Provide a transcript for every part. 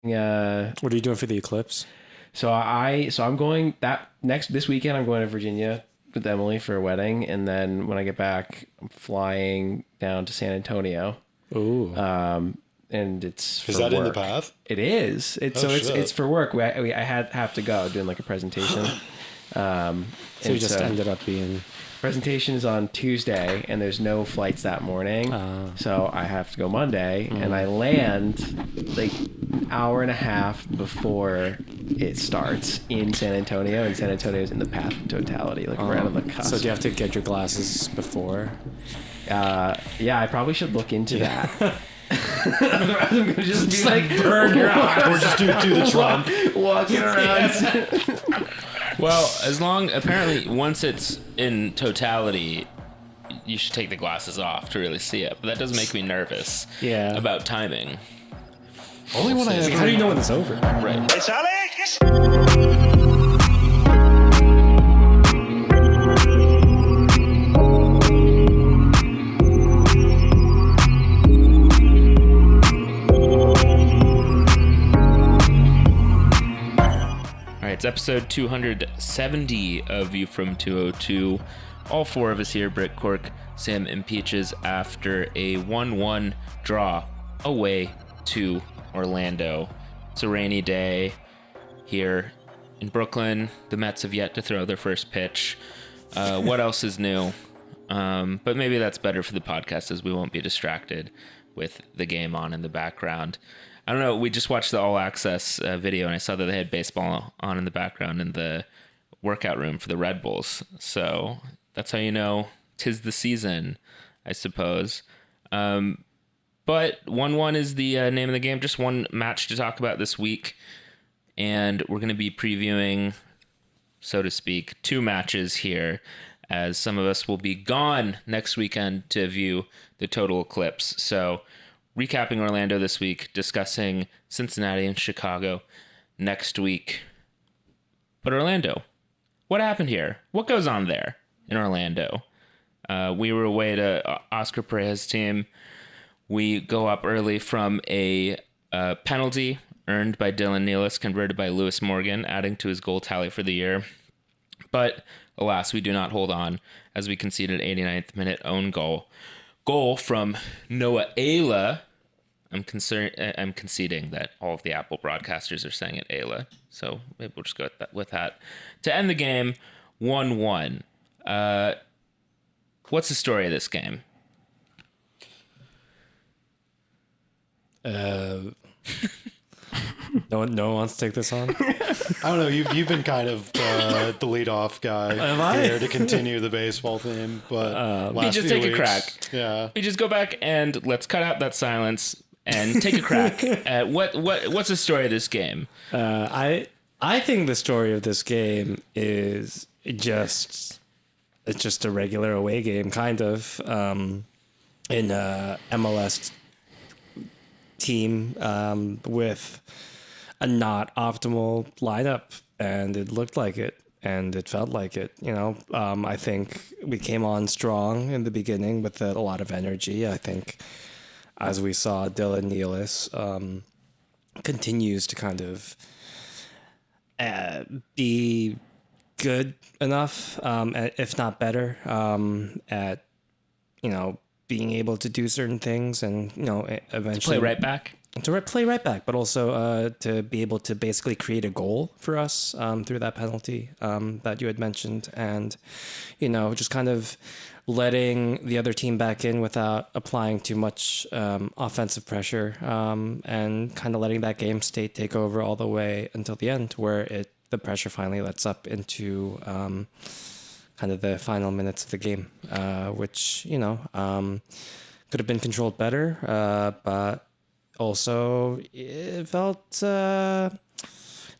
What are you doing for the eclipse? So I'm going this weekend. I'm going to Virginia with Emily for a wedding, and then when I get back, I'm flying down to San Antonio. Ooh. And it's for Is that work. in the path? It is. It's for work. I have to go doing like a presentation. So you just ended up being... Presentation is on Tuesday, and there's no flights that morning. So I have to go Monday, and I land like hour and a half before it starts in San Antonio, and San Antonio is in the path of totality, like right on the cusp. So do you have to get your glasses before? Yeah, I probably should look into that. Otherwise, I'm gonna just be like burn your eyes. Or just do the Trump. Walking around. Well, apparently once it's in totality, you should take the glasses off to really see it. But that does make me nervous. Yeah. About timing. Only one I ever... How do you know when it's over? Right. It's Alex! It's episode 270 of View from 202. All four of us here, Brit, Cork, Sam, and Peaches, after a 1-1 draw away to Orlando. It's a rainy day here in Brooklyn. The Mets have yet to throw their first pitch. What else is new? But maybe that's better for the podcast, as we won't be distracted with the game on in the background. I don't know. We just watched the All Access video, and I saw that they had baseball on in the background in the workout room for the Red Bulls. So that's how you know 'tis the season, I suppose. But 1-1 is the name of the game. Just one match to talk about this week. And we're going to be previewing, so to speak, two matches here, as some of us will be gone next weekend to view the total eclipse. So recapping Orlando this week, discussing Cincinnati and Chicago next week. But Orlando, what happened here? What goes on there in Orlando? We were away to Oscar Pereira's team. We go up early from a penalty earned by Dylan Nealis, converted by Lewis Morgan, adding to his goal tally for the year. But alas, we do not hold on, as we conceded 89th minute own goal from Noah Ayla. I'm conceding that all of the Apple broadcasters are saying it Ayla, so maybe we'll just go with that. To end the game, 1-1. What's the story of this game? No one wants to take this on? I don't know. You've been kind of the lead-off guy here to continue the baseball theme, but we just take a crack. Yeah, we just go back and let's cut out that silence and take a crack at what's the story of this game. I think the story of this game is it's just a regular away game, kind of, in a MLS team with a not optimal lineup, and it looked like it, and it felt like it. I think we came on strong in the beginning with a lot of energy. I think, as we saw, Dylan Nealis continues to kind of be good enough, if not better, at being able to do certain things, and eventually to play right back. Play right back, but also to be able to basically create a goal for us through that penalty that you had mentioned, and just kind of letting the other team back in without applying too much offensive pressure, and kind of letting that game state take over all the way until the end, where the pressure finally lets up into kind of the final minutes of the game, which could have been controlled better, but also it felt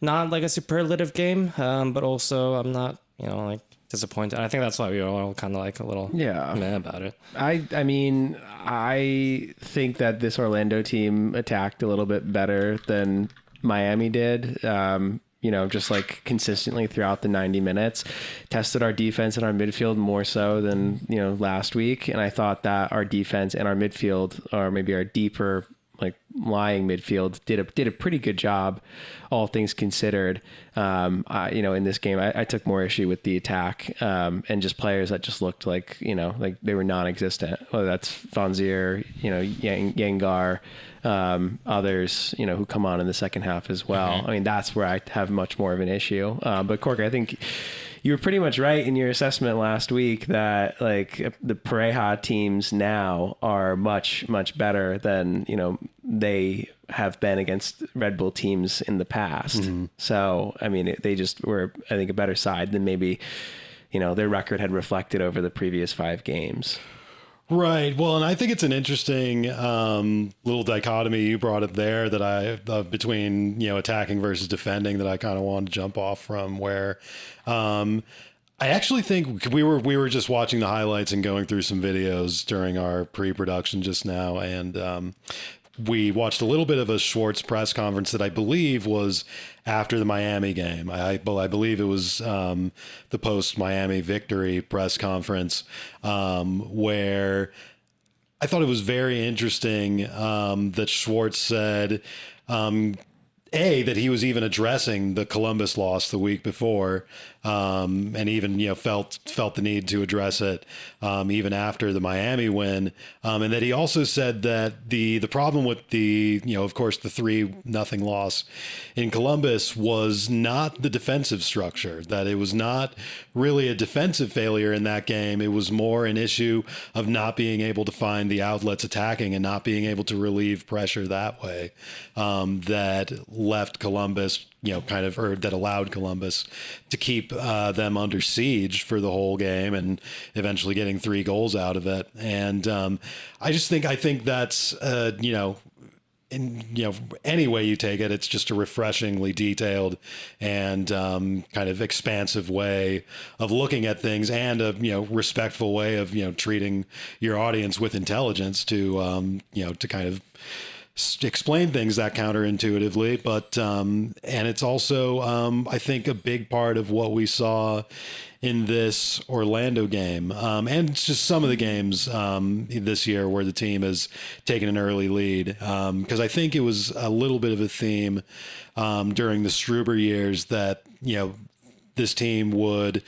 not like a superlative game, but also I'm not disappointed. I think that's why we were all kind of like a little meh about it. I mean, I think that this Orlando team attacked a little bit better than Miami did. Just like consistently throughout the 90 minutes, tested our defense and our midfield more so than, last week. And I thought that our defense and our midfield, or maybe our deeper, like lying midfield did a pretty good job, all things considered. In this game, I took more issue with the attack and just players that just looked like like they were non-existent. Whether that's Fonzier, Yengar, others, who come on in the second half as well. Mm-hmm. I mean, that's where I have much more of an issue. But Cork, I think you were pretty much right in your assessment last week that like the Pareja teams now are much, much better than, they have been against Red Bull teams in the past. Mm-hmm. So, I mean, they just were, I think, a better side than maybe, their record had reflected over the previous 5 games. Right. Well, and I think it's an interesting little dichotomy you brought up there that between, attacking versus defending that I kind of wanted to jump off from, where I actually think we were just watching the highlights and going through some videos during our pre-production just now. And we watched a little bit of a Schwartz press conference that I believe was after the Miami game. I believe it was the post-Miami victory press conference where I thought it was very interesting that Schwartz said, that he was even addressing the Columbus loss the week before, and even felt the need to address it even after the Miami win, and that he also said that the problem with the of course the 3-0 loss in Columbus was not the defensive structure, that it was not really a defensive failure in that game. It was more an issue of not being able to find the outlets attacking and not being able to relieve pressure that way, that left Columbus, or that allowed Columbus to keep them under siege for the whole game and eventually getting 3 goals out of it. And I think that's, any way you take it, it's just a refreshingly detailed and kind of expansive way of looking at things, and a respectful way of treating your audience with intelligence to to kind of explain things that counterintuitively, but and it's also I think a big part of what we saw in this Orlando game, and it's just some of the games this year where the team has taken an early lead, because I think it was a little bit of a theme during the Struber years that this team would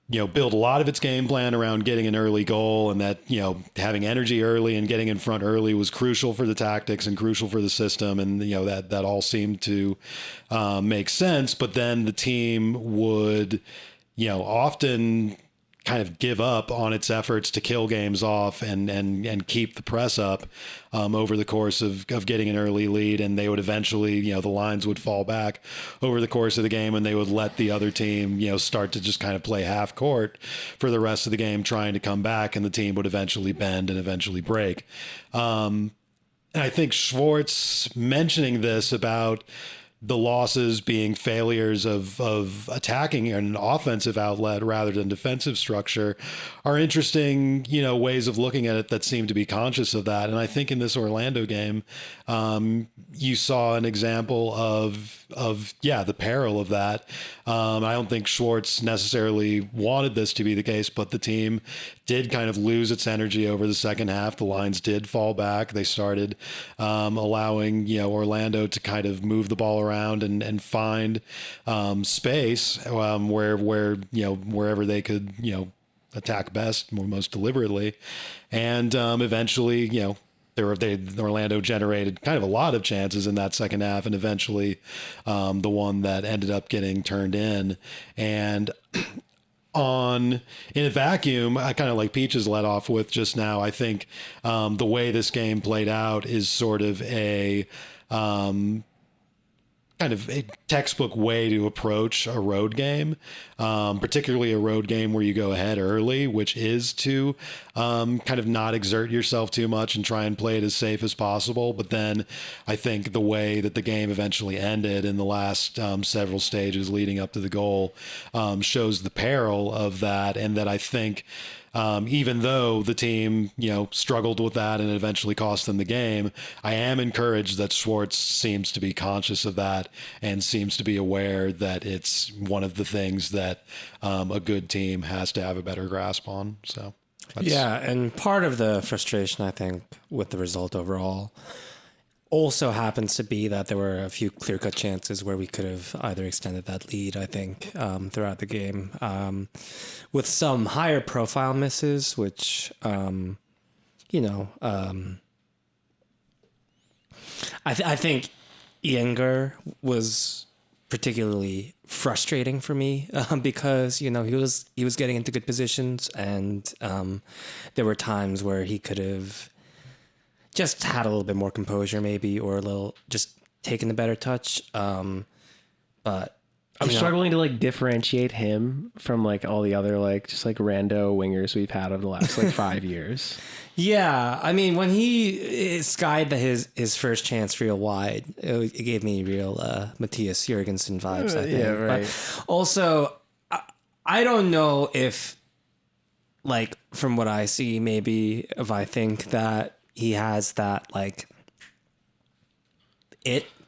build a lot of its game plan around getting an early goal, and that, having energy early and getting in front early was crucial for the tactics and crucial for the system. And, that all seemed to make sense. But then the team would, often kind of give up on its efforts to kill games off and keep the press up over the course of getting an early lead. And they would eventually, the lines would fall back over the course of the game, and they would let the other team, start to just kind of play half court for the rest of the game, trying to come back, and the team would eventually bend and eventually break. And I think Schwartz mentioning this about the losses being failures of attacking an offensive outlet rather than defensive structure are interesting, ways of looking at it that seem to be conscious of that. And I think in this Orlando game, you saw an example of the peril of that. I don't think Schwartz necessarily wanted this to be the case, but the team did kind of lose its energy over the second half. The lines did fall back. They started allowing Orlando to kind of move the ball around and find space wherever they could attack best, most deliberately, and eventually Orlando generated kind of a lot of chances in that second half, and eventually the one that ended up getting turned in. And in a vacuum, I kind of like Peaches led off with just now, I think the way this game played out is sort of a kind of a textbook way to approach a road game, particularly a road game where you go ahead early, which is to kind of not exert yourself too much and try and play it as safe as possible. But then I think the way that the game eventually ended in the last several stages leading up to the goal shows the peril of that, and that I think even though the team, struggled with that and it eventually cost them the game, I am encouraged that Schwartz seems to be conscious of that and seems to be aware that it's one of the things that a good team has to have a better grasp on. So, and part of the frustration, I think, with the result overall also happens to be that there were a few clear-cut chances where we could have either extended that lead, I think, throughout the game, with some higher profile misses, which, I think Iyengar was particularly frustrating for me because he was getting into good positions, and there were times where he could have just had a little bit more composure, maybe, or a little just taken a better touch. But I'm struggling to like differentiate him from like all the other like just like rando wingers we've had over the last like 5 years. Yeah, I mean, when he skied his first chance real wide, it gave me real Matthias Jurgensen vibes, I think. Yeah, right. But also, I don't know if, like, from what I see, maybe if I think that he has that, like,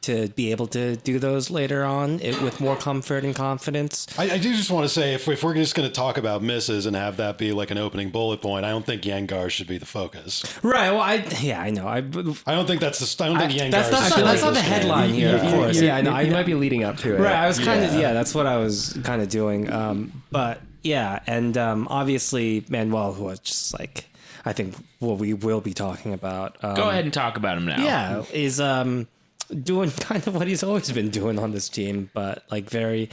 to be able to do those later on with more comfort and confidence. I do just want to say, if we're just going to talk about misses and have that be like an opening bullet point, I don't think Iyengar should be the focus. Right. Well, I know. I don't think that's the. I don't think Iyengar. That's not the headline here, of course. Yeah, I know. You might be leading up to it. Right. I was kind of. Yeah, that's what I was kind of doing. But yeah, and obviously Manuel, who was just like, I think what we will be talking about. Go ahead and talk about him now. Yeah, is doing kind of what he's always been doing on this team, but like very,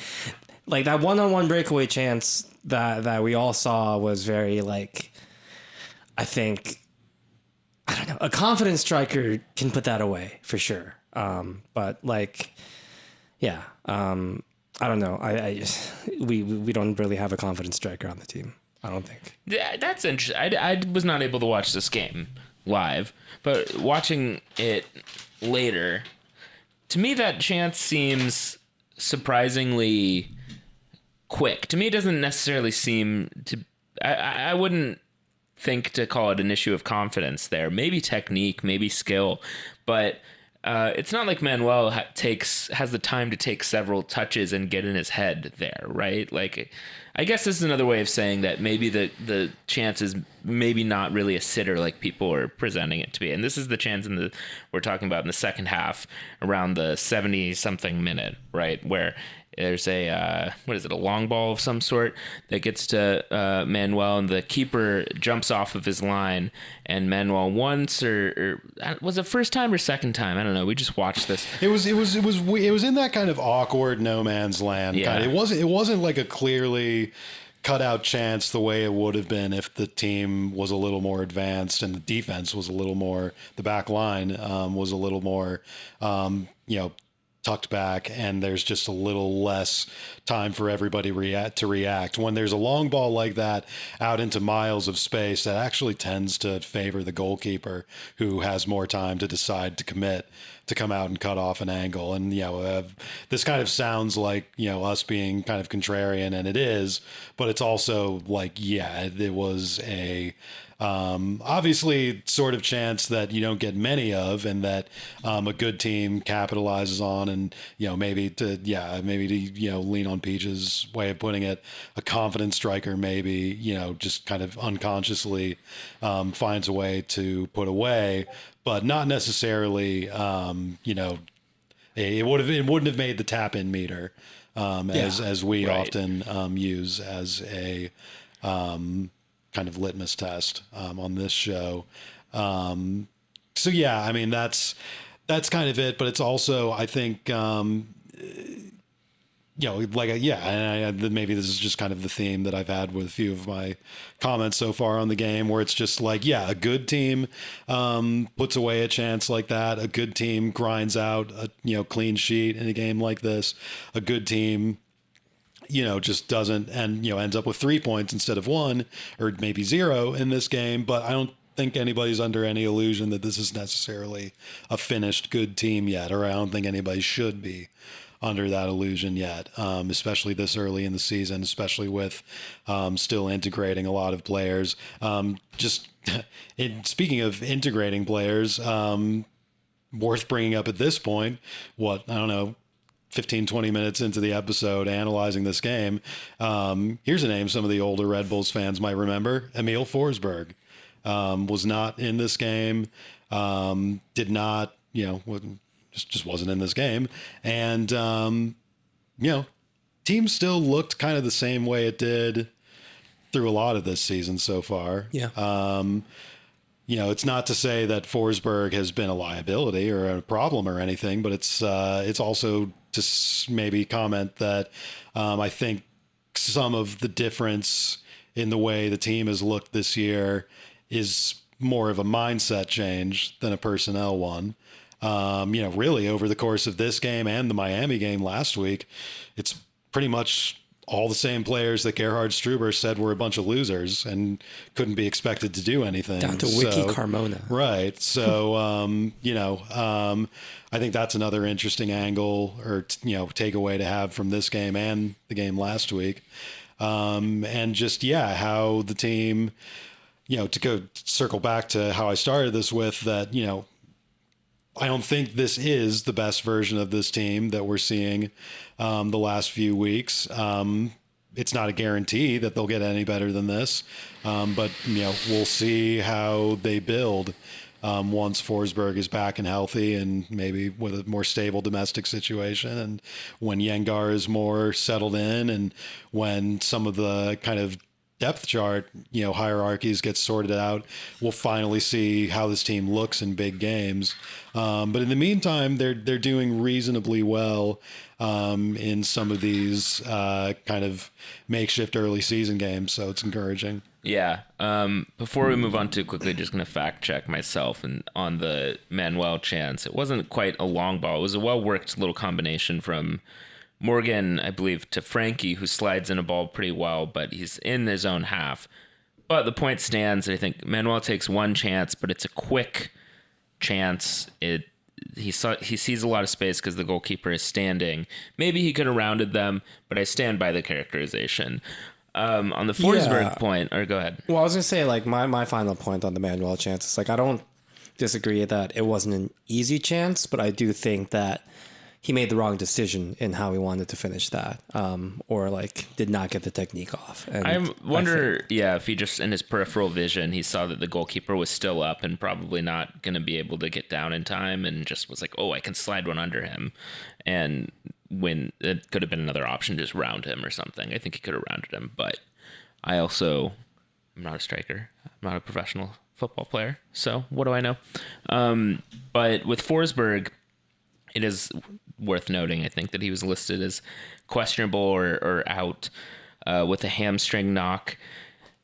like that one-on-one breakaway chance that we all saw was very like, I think, I don't know, a confident striker can put that away for sure. But like, yeah, I don't know. I just, we don't really have a confident striker on the team, I don't think. Yeah, that's interesting. I was not able to watch this game live, but watching it later, to me, that chance seems surprisingly quick. To me, it doesn't necessarily seem to... I wouldn't think to call it an issue of confidence there. Maybe technique, maybe skill, but it's not like Manuel has the time to take several touches and get in his head there, right? Like, I guess this is another way of saying that maybe the chance is maybe not really a sitter like people are presenting it to be. And this is the chance we're talking about in the second half, around the 70-something minute, right? Where there's a long ball of some sort that gets to Manuel, and the keeper jumps off of his line, and Manuel once or was it first time or second time? I don't know. We just watched this. It was in that kind of awkward no man's land. Yeah. Kind of. It wasn't like a clearly cut out chance the way it would have been if the team was a little more advanced and the defense was a little more, the back line was a little more, tucked back, and there's just a little less time for everybody to react. When there's a long ball like that out into miles of space, that actually tends to favor the goalkeeper, who has more time to decide to commit to come out and cut off an angle. And this kind of sounds like us being kind of contrarian, and it is, but it's also like, yeah, it was a obviously sort of chance that you don't get many of, and that a good team capitalizes on, and maybe to lean on Peach's way of putting it, a confident striker maybe just kind of unconsciously finds a way to put away, but not necessarily it wouldn't have made the tap in meter as we right. often use as a kind of litmus test on this show. So yeah, I mean, that's kind of it, but it's also, I think, maybe this is just kind of the theme that I've had with a few of my comments so far on the game, where it's just like, yeah, a good team puts away a chance like that. A good team grinds out a clean sheet in a game like this. A good team just doesn't, and ends up with 3 points instead of 1 or maybe 0 in this game. But I don't think anybody's under any illusion that this is necessarily a finished good team yet, or I don't think anybody should be under that illusion yet, especially this early in the season, especially with still integrating a lot of players. Speaking of integrating players, worth bringing up at this point, 15, 20 minutes into the episode analyzing this game, here's a name some of the older Red Bulls fans might remember. Emil Forsberg was not in this game, did not just wasn't in this game. And, team still looked kind of the same way it did through a lot of this season so far. Yeah. It's not to say that Forsberg has been a liability or a problem or anything, but it's also to maybe comment that I think some of the difference in the way the team has looked this year is more of a mindset change than a personnel one. Really over the course of this game and the Miami game last week, it's pretty much all the same players that Gerhard Struber said were a bunch of losers and couldn't be expected to do anything. Down to Wiki Carmona. Right. So, I think that's another interesting angle or, takeaway to have from this game and the game last week. And just, how the team, to go circle back to how I started this with that, I don't think this is the best version of this team that we're seeing the last few weeks. It's not a guarantee that they'll get any better than this, but we'll see how they build once Forsberg is back and healthy, and maybe with a more stable domestic situation, and when Yengar is more settled in, and when some of the kind of depth chart, hierarchies get sorted out, we'll finally see how this team looks in big games. But in the meantime, they're doing reasonably well in some of these kind of makeshift early season games. So it's encouraging. Yeah. Before we move on too quickly, just going to fact check myself and on the Manuel chance. It wasn't quite a long ball. It was a well-worked little combination from Morgan, I believe, to Frankie, who slides in a ball pretty well, but he's in his own half. But the point stands. I think Manuel takes one chance, but it's a quick chance. He sees a lot of space because the goalkeeper is standing. Maybe he could have rounded them, but I stand by the characterization. On the Forsberg point, or go ahead. Well, I was going to say, my final point on the Manuel chance is, I don't disagree that it wasn't an easy chance, but I do think that he made the wrong decision in how he wanted to finish that, or did not get the technique off. And I wonder, if he just, in his peripheral vision, he saw that the goalkeeper was still up and probably not going to be able to get down in time, and just was like, oh, I can slide one under him. And when it could have been another option, just round him or something. I think he could have rounded him, but I also am not a striker. I'm not a professional football player, so what do I know? But with Forsberg, it is worth noting, I think, that he was listed as questionable or out with a hamstring knock.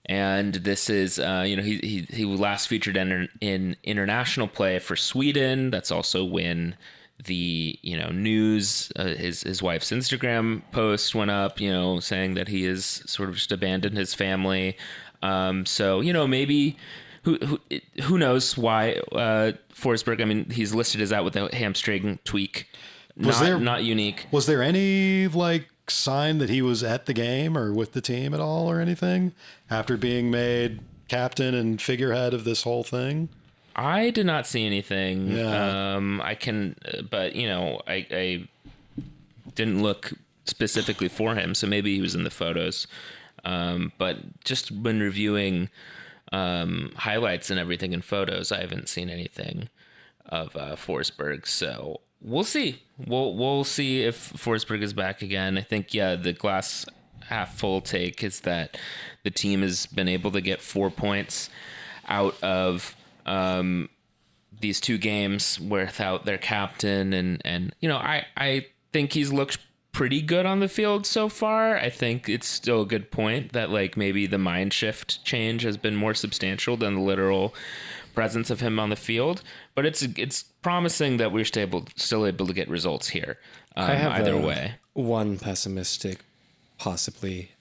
And this is, he last featured in international play for Sweden. That's also when the, news, his wife's Instagram post went up, saying that he has sort of just abandoned his family. So, maybe... Who knows why Forsberg? I mean, he's listed as out with a hamstring tweak. Not unique. Was there any sign that he was at the game or with the team at all or anything after being made captain and figurehead of this whole thing? I did not see anything. Yeah. I didn't look specifically for him, so maybe he was in the photos. But just when reviewing highlights and everything in photos, I haven't seen anything of Forsberg, so we'll see. We'll see if Forsberg is back again. I think the glass half full take is that the team has been able to get 4 points out of these two games without their captain, and I think he's looked pretty good on the field so far. I think it's still a good point that maybe the mind shift change has been more substantial than the literal presence of him on the field. But it's promising that we're still able to get results here. I have either way. One pessimistic, possibly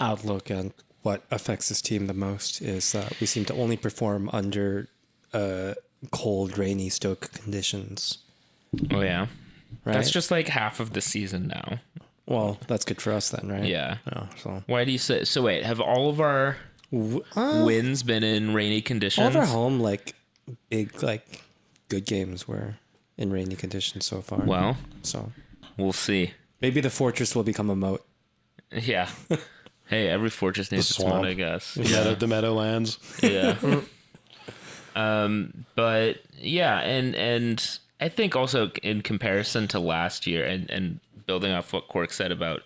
outlook on what affects this team the most is we seem to only perform under cold, rainy Stoke conditions. Oh yeah. Right? That's just half of the season now. Well, that's good for us then, right? Yeah. Oh, so. Why do you say so? Wait, have all of our wins been in rainy conditions? All of our home, big, good games were in rainy conditions so far. Well, so we'll see. Maybe the fortress will become a moat. Yeah. Hey, every fortress needs its moat, I guess. Yeah, the Meadowlands. Yeah. But yeah, and I think also in comparison to last year, and building off what Cork said about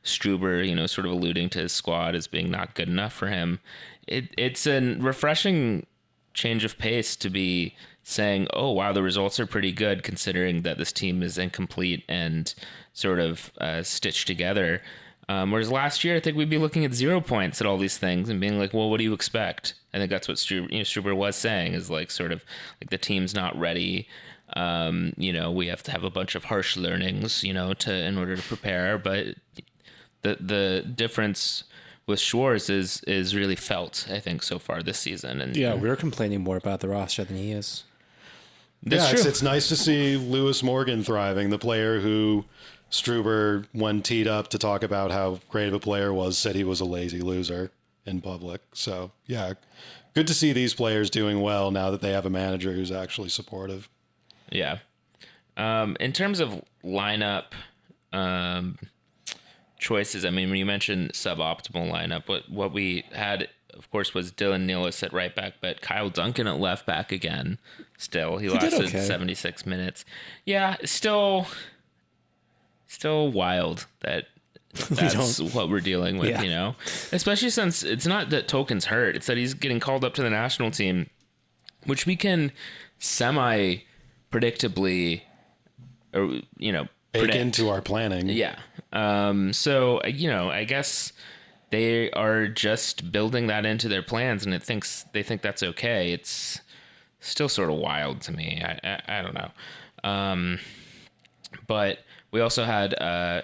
Struber, sort of alluding to his squad as being not good enough for him, it's a refreshing change of pace to be saying, oh, wow, the results are pretty good considering that this team is incomplete and sort of stitched together. Whereas last year, I think we'd be looking at 0 points at all these things and being like, well, what do you expect? I think that's what Struber was saying, is like sort of like the team's not ready. We have to have a bunch of harsh learnings, in order to prepare. But the difference with Schwartz is really felt, I think, so far this season. And yeah, we're complaining more about the roster than he is. That's true. It's nice to see Lewis Morgan thriving, the player who Struber, when teed up to talk about how great of a player was, said he was a lazy loser in public. So, yeah, good to see these players doing well now that they have a manager who's actually supportive. Yeah. In terms of lineup choices, I mean, when you mentioned suboptimal lineup, what we had, of course, was Dylan Nealis at right back, but Kyle Duncan at left back again. Still, he lasted 76 minutes. Yeah, still wild that's what we're dealing with, especially since it's not that Tolkien's hurt. It's that he's getting called up to the national team, which we can semi predictably, or, bake into our planning. Yeah. So, I guess they are just building that into their plans, and they think that's okay. It's still sort of wild to me. I don't know. But we also had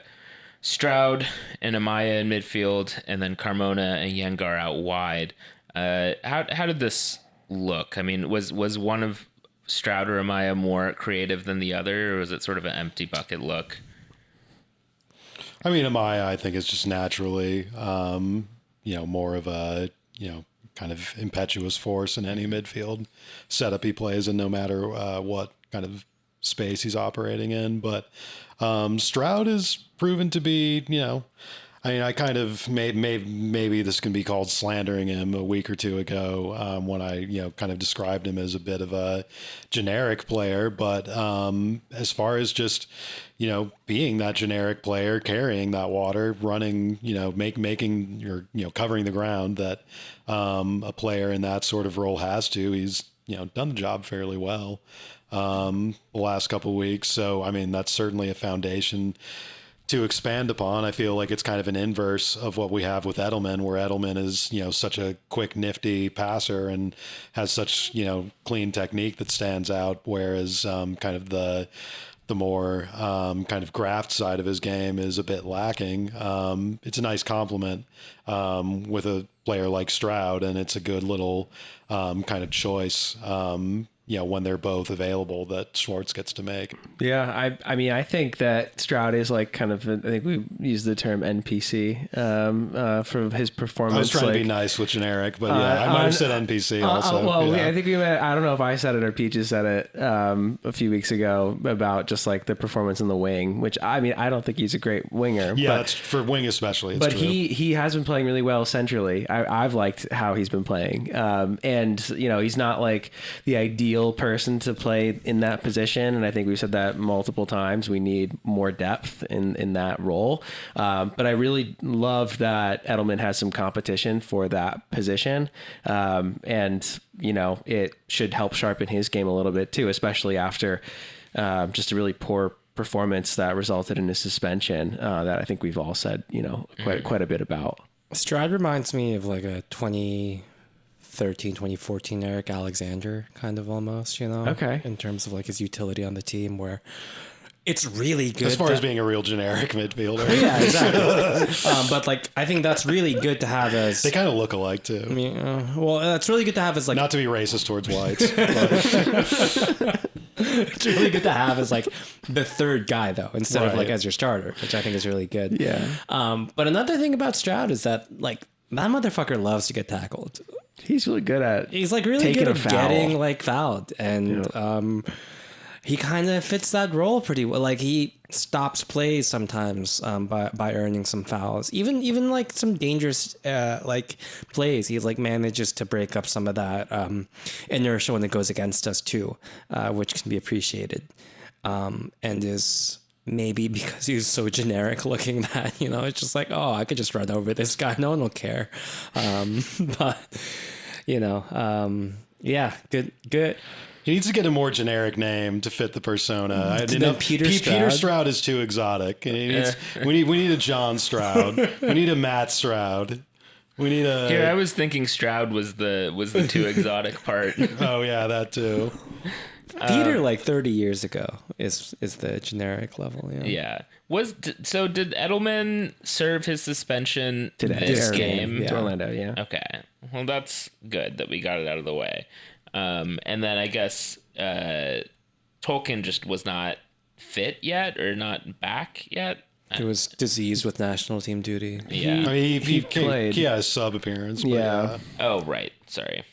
Stroud and Amaya in midfield, and then Carmona and Yengar out wide. How did this look? I mean, was one of Stroud or Amaya more creative than the other, or was it sort of an empty bucket look? I mean, Amaya, I think, is just naturally, more of a, kind of impetuous force in any midfield setup he plays in, no matter what kind of space he's operating in. But Stroud is proven to be, I kind of maybe this can be called slandering him a week or two ago when I, kind of described him as a bit of a generic player. But as far as just, being that generic player, carrying that water, running, making or, covering the ground that a player in that sort of role has to, he's, done the job fairly well the last couple of weeks. So, I mean, that's certainly a foundation to expand upon. I feel like it's kind of an inverse of what we have with Edelman, where Edelman is, such a quick, nifty passer and has such, clean technique that stands out. Whereas kind of the more kind of graft side of his game is a bit lacking. It's a nice compliment with a player like Stroud, and it's a good little kind of choice when they're both available that Schwartz gets to make. Yeah, I mean, I think that Stroud is like kind of, I think we use the term NPC for his performance. I was trying to be nice with generic, but yeah, I might have said NPC also. I think I don't know if I said it or Peaches said it a few weeks ago about just like the performance in the wing, which I mean, I don't think he's a great winger. Yeah, but, that's for wing especially. But true. he has been playing really well centrally. I've liked how he's been playing. And, he's not like the ideal person to play in that position, and I think we've said that multiple times. We need more depth in that role, but I really love that Edelman has some competition for that position, and it should help sharpen his game a little bit too, especially after just a really poor performance that resulted in a suspension that I think we've all said quite a bit about. Stroud reminds me of like a 2014 Eric Alexander kind of almost, Okay. in terms of like his utility on the team, where it's really good. As far as being a real generic midfielder. Yeah, exactly. But like, I think that's really good to have as... They kind of look alike too. I mean, well, that's really good to have as like... Not to be racist towards whites. But... It's really good to have as like the third guy though, instead of like as your starter, which I think is really good. Yeah. But another thing about Stroud is that like that motherfucker loves to get tackled. He's really good at He's like really taking good a at foul. getting like fouled, and he kind of fits that role pretty well. Like he stops plays sometimes by earning some fouls. Even like some dangerous like plays, he like manages to break up some of that inertia when it goes against us too, which can be appreciated. And is maybe because he's so generic looking that, you know, it's just like, oh, I could just run over this guy. No one will care. But, you know, yeah, good. He needs to get a more generic name to fit the persona. Peter Stroud? Peter Stroud is too exotic. We need a John Stroud. We need a Matt Stroud. We need a. Here, I was thinking Stroud was the too exotic part. Oh yeah, that too. Peter, like 30 years ago, is the generic level. Yeah. Did Edelman serve his suspension this game? To Orlando, yeah. Okay. Well, that's good that we got it out of the way. And then I guess Tolkien just was not fit yet or not back yet. He was diseased with national team duty. Yeah. I mean, he played. He had a sub appearance. Yeah. Oh, right. Sorry.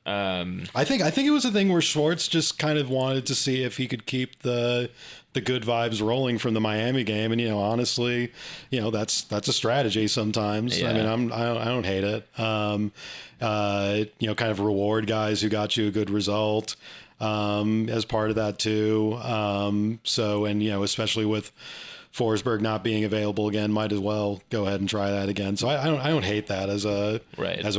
I think it was a thing where Schwartz just kind of wanted to see if he could keep the good vibes rolling from the Miami game, and honestly, that's a strategy sometimes. Yeah. I mean, I don't hate it. Kind of reward guys who got you a good result as part of that too. Especially with Forsberg not being available again, might as well go ahead and try that again. So I don't hate that as a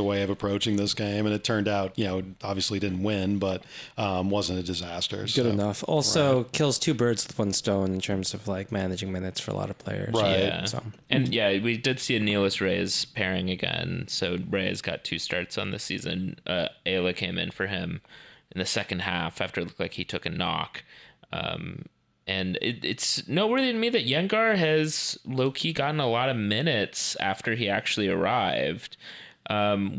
way of approaching this game. And it turned out, obviously didn't win, but wasn't a disaster. Good enough. Also kills two birds with one stone in terms of like managing minutes for a lot of players. Right. Yeah. And we did see a Nealis Reyes pairing again. So Reyes got 2 starts on the season. Ayla came in for him in the second half after it looked like he took a knock. And it's noteworthy to me that Yengar has low-key gotten a lot of minutes after he actually arrived,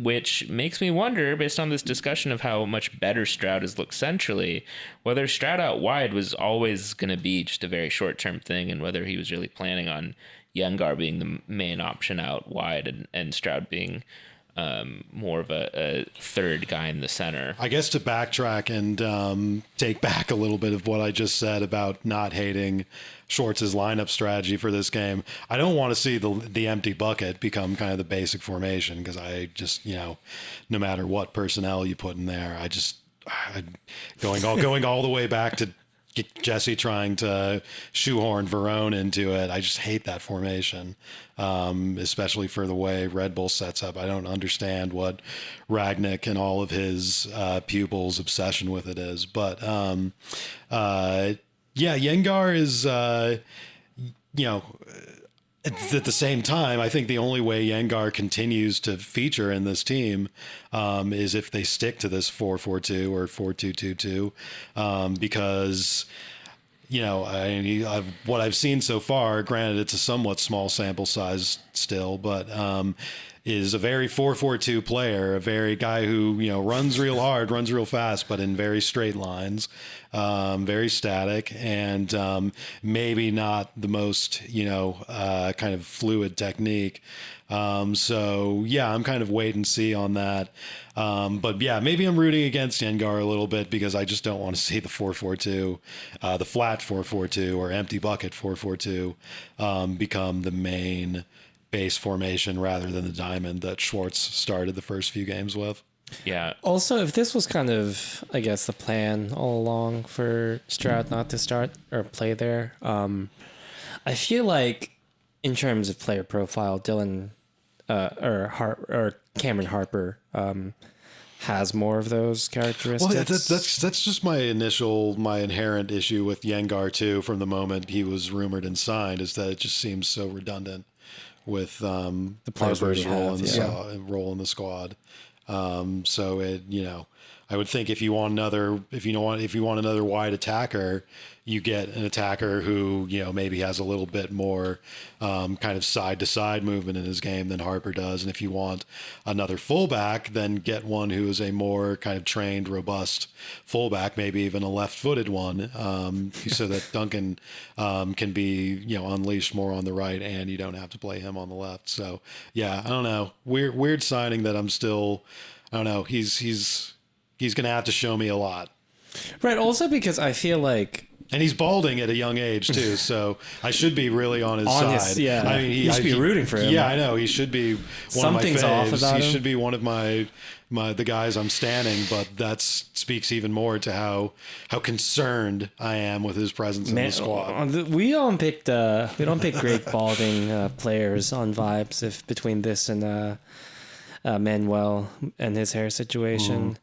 which makes me wonder, based on this discussion of how much better Stroud has looked centrally, whether Stroud out wide was always going to be just a very short-term thing, and whether he was really planning on Yengar being the main option out wide and Stroud being more of a third guy in the center. I guess to backtrack and take back a little bit of what I just said about not hating Schwartz's lineup strategy for this game, I don't want to see the empty bucket become kind of the basic formation, because I just, no matter what personnel you put in there, going all the way back to Jesse trying to shoehorn Verone into it. I just hate that formation, especially for the way Red Bull sets up. I don't understand what Ragnick and all of his pupils' obsession with it is. But Yengar is, at the same time, I think the only way Yengar continues to feature in this team is if they stick to this 4-4-2 or 4-2-2-2, because what I've seen so far, granted it's a somewhat small sample size still, but is a very 4-4-2 player, a very guy who runs real hard, runs real fast, but in very straight lines, very static, and maybe not the most kind of fluid technique. So yeah, I'm kind of wait and see on that. But yeah, maybe I'm rooting against Yengar a little bit, because I just don't want to see the 4-4-2, the flat 4-4-2 or empty bucket 4-4-2 become the main base formation rather than the diamond that Schwartz started the first few games with. Yeah. Also, if this was kind of, I guess, the plan all along for Stroud not to start or play there, I feel like in terms of player profile, Dylan or Cameron Harper has more of those characteristics. Well, that's just my inherent issue with Yengar too. From the moment he was rumored and signed, is that it just seems so redundant with the Harper's role in the squad. So it, I would think if you want another wide attacker, you get an attacker who, maybe has a little bit more kind of side to side movement in his game than Harper does. And if you want another fullback, then get one who is a more kind of trained, robust fullback, maybe even a left footed one, so that Duncan can be, unleashed more on the right, and you don't have to play him on the left. So yeah, I don't know. Weird signing that I'm still, I don't know. He's going to have to show me a lot. Right. Also, because I feel like And he's balding at a young age too, so I should be really on his side. Yeah. I mean, you should be rooting for him. Yeah, I know. He should be one Something's of my off faves. about He him. should be one of the guys I'm standing, but that speaks even more to how concerned I am with his presence in the squad. We don't pick great balding players on vibes. If between this and Manuel and his hair situation,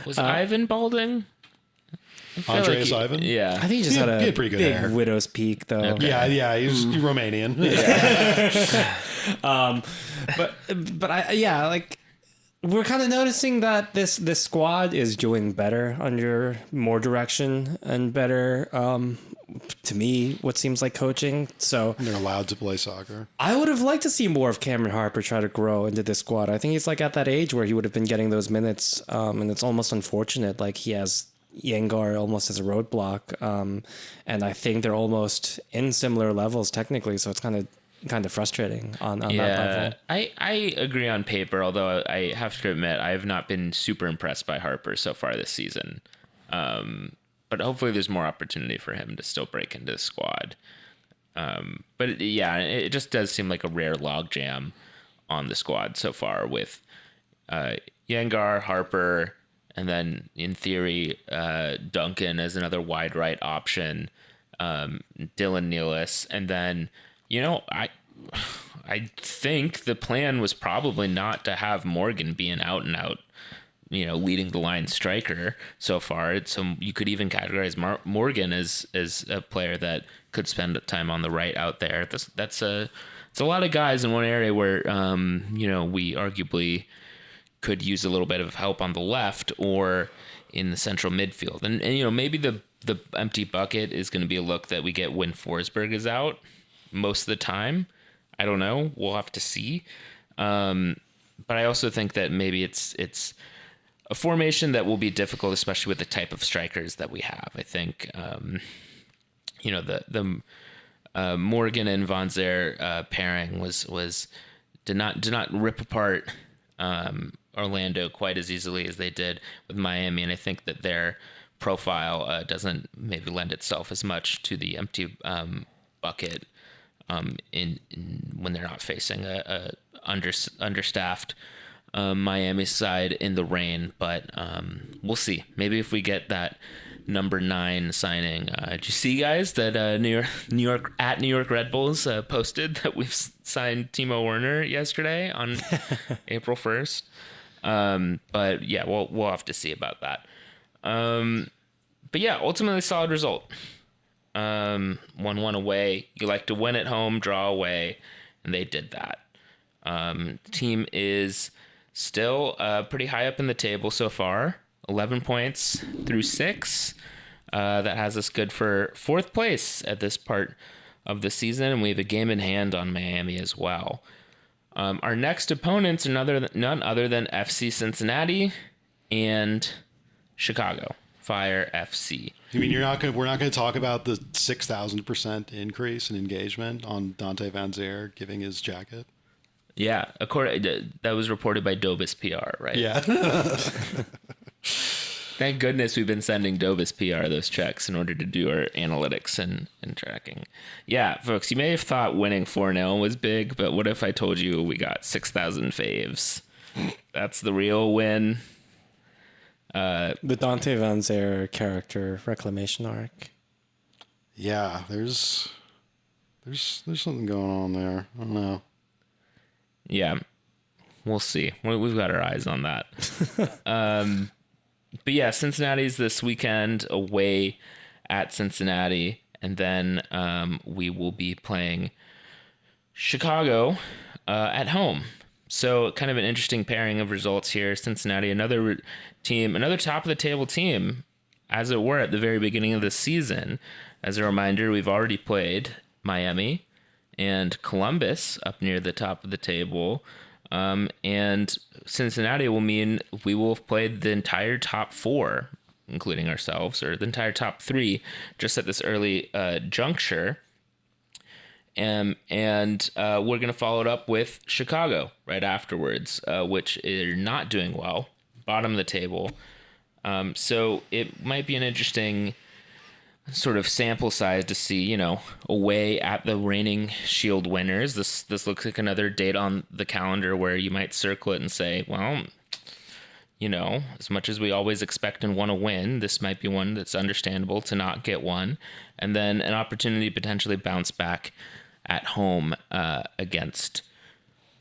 Was Ivan balding? I feel Andreas like Ivan? Yeah. I think he just He had had a pretty good big hair. widow's peak though. Okay. Yeah, he's Romanian. But like we're kind of noticing that this squad is doing better under more direction and better to me what seems like coaching. So They're allowed to play soccer. I would have liked to see more of Cameron Harper try to grow into this squad. I think he's like at that age where he would have been getting those minutes, and it's almost unfortunate. Like he has Yengar almost as a roadblock, and I think they're almost in similar levels technically. So it's kind of frustrating on that level. I agree on paper, although I have to admit I have not been super impressed by Harper so far this season. But hopefully there's more opportunity for him to still break into the squad. But it just does seem like a rare logjam on the squad so far with Yengar, Harper, and then in theory Duncan as another wide right option, Dylan Nealis, and then I think the plan was probably not to have Morgan be an out and out, leading the line striker so far. So you could even categorize Morgan as a player that could spend time on the right out there. It's a lot of guys in one area where we arguably could use a little bit of help on the left or in the central midfield. And maybe the empty bucket is going to be a look that we get when Forsberg is out most of the time. I don't know. We'll have to see. But I also think that maybe it's a formation that will be difficult, especially with the type of strikers that we have. I think, the Morgan and Von Zer pairing did not rip apart Orlando quite as easily as they did with Miami, and I think that their profile doesn't maybe lend itself as much to the empty bucket in when they're not facing a understaffed Miami side in the rain. But we'll see. Maybe if we get that number 9 signing. Did you see, guys, that New York Red Bulls posted that we've signed Timo Werner yesterday on April 1st? But yeah, we'll have to see about that. But yeah, ultimately solid result. 1-1 away. You like to win at home, draw away, and they did that. The team is still pretty high up in the table so far. 11 points through 6. That has us good for 4th place at this part of the season, and we have a game in hand on Miami as well. Our next opponents are none other than FC Cincinnati and Chicago Fire FC. You mean we're not going to talk about the 6,000% increase in engagement on Dante Van Zier giving his jacket? Yeah, that was reported by Dobis PR, right? Yeah. Thank goodness we've been sending Dobis PR those checks in order to do our analytics and tracking. Yeah, folks, you may have thought winning 4-0 was big, but what if I told you we got 6,000 faves? That's the real win. The Dante Van Zier character reclamation arc. Yeah, there's something going on there. I don't know. Yeah, we'll see. We've got our eyes on that. But yeah, Cincinnati's this weekend away at Cincinnati, and then we will be playing Chicago at home. So kind of an interesting pairing of results here. Cincinnati, another top of the table team, as it were, at the very beginning of the season. As a reminder, we've already played Miami and Columbus up near the top of the table. And Cincinnati will mean we will have played the entire top 4, including ourselves, or the entire top 3, just at this early juncture. And we're going to follow it up with Chicago right afterwards, which are not doing well, bottom of the table. So it might be an interesting sort of sample size to see, away at the reigning Shield winners. This looks like another date on the calendar where you might circle it and say, well, as much as we always expect and want to win, this might be one that's understandable to not get one. And then an opportunity to potentially bounce back at home against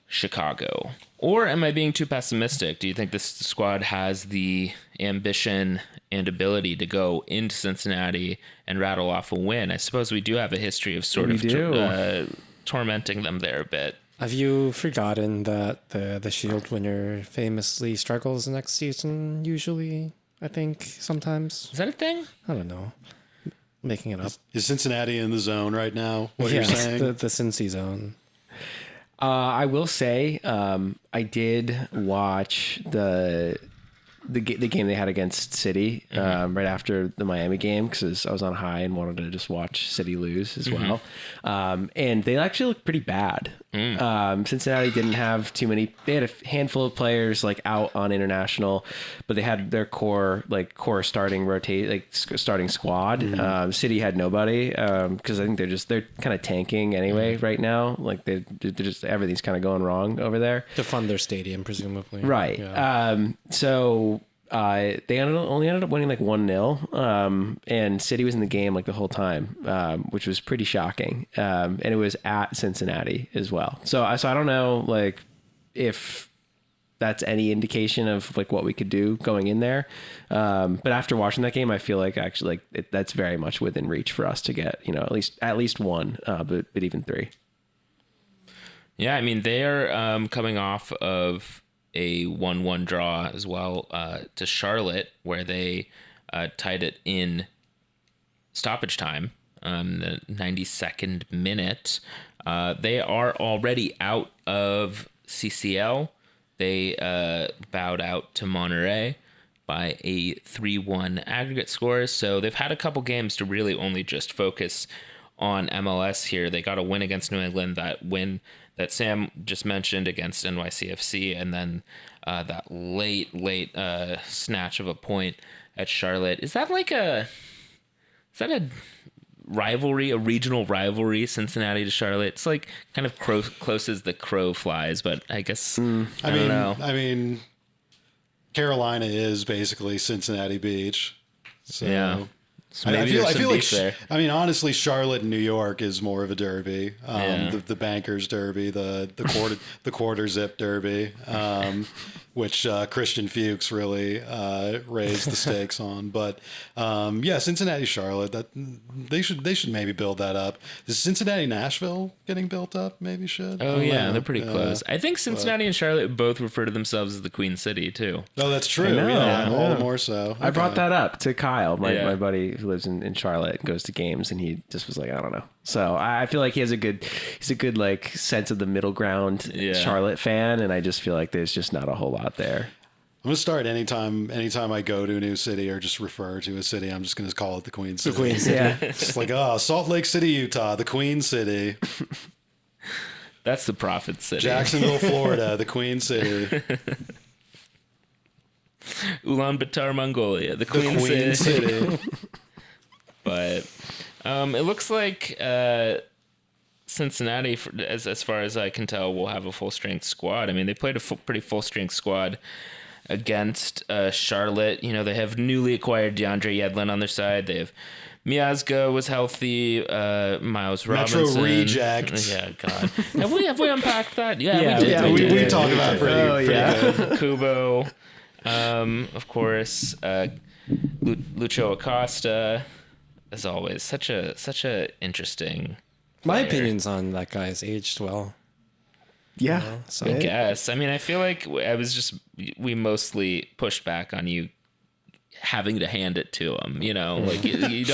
Chicago. Or am I being too pessimistic? Do you think this squad has the ambition and ability to go into Cincinnati and rattle off a win? I suppose we do have a history of sort of tormenting them there a bit. Have you forgotten that the Shield winner famously struggles next season, usually, I think, sometimes? Is that a thing? I don't know. Making it up. Is Cincinnati in the zone right now? What you're saying? The Cincy zone. I will say I did watch the game they had against City right after the Miami game because I was on high and wanted to just watch City lose as well. And they actually looked pretty bad. Cincinnati didn't have too many. They had a handful of players like out on international, but they had their core starting squad. City had nobody because I think they're kind of tanking anyway right now. Like they're just everything's kind of going wrong over there To fund their stadium, presumably. right. Yeah. So they only ended up winning like 1-0, and City was in the game like the whole time, which was pretty shocking. And it was at Cincinnati as well. So I don't know like if that's any indication of like what we could do going in there. But after watching that game, I feel like actually like that's very much within reach for us to get at least one, but even three. Yeah, I mean they are coming off of a 1-1 draw as well to Charlotte, where they tied it in stoppage time, the 92nd minute. They are already out of CCL. They bowed out to Monterey by a 3-1 aggregate score. So they've had a couple games to really only just focus on MLS here. They got a win against New England, that win that Sam just mentioned against NYCFC, and then that late snatch of a point at Charlotte. Is that a rivalry, a regional rivalry, Cincinnati to Charlotte? It's like kind of close as the crow flies, but I guess I don't know. I mean, Carolina is basically Cincinnati Beach. So. Yeah. So I feel like there. I mean, honestly, Charlotte and New York is more of a derby. Yeah. The bankers derby, the quarter zip derby, which Christian Fuchs really raised the stakes on. But yeah, Cincinnati, Charlotte, that they should maybe build that up. Is Cincinnati, Nashville getting built up? Maybe should. Oh yeah, they're pretty close. I think Cincinnati and Charlotte both refer to themselves as the Queen City too. Oh, that's true. Yeah, all the more so. I brought that up to Kyle, my Yeah. buddy who lives in Charlotte and goes to games, and he just was like, I don't know. So I feel like he's a good like sense of the middle ground Charlotte fan, and I just feel like there's just not a whole lot there. I'm gonna start anytime I go to a new city or just refer to a city, I'm just gonna call it the Queen City. The Queen City. Yeah. It's like, Salt Lake City, Utah, the Queen City. That's the Prophet City. Jacksonville, Florida, the Queen City. Ulaanbaatar, Mongolia, the Queen City. But it looks like Cincinnati, as far as I can tell, will have a full-strength squad. I mean, they played a pretty full-strength squad against Charlotte. They have newly acquired DeAndre Yedlin on their side. They have Miazga was healthy. Miles Robinson. Metro Reject. Yeah, God. Have we unpacked that? Yeah, we did. Yeah, we did. talked about it pretty good. Kubo, of course, Lucho Acosta, as always, such a interesting. My player. opinions on that guy's aged well. Yeah. So I guess. I mean, I feel like we mostly pushed back on you having to hand it to him. Like you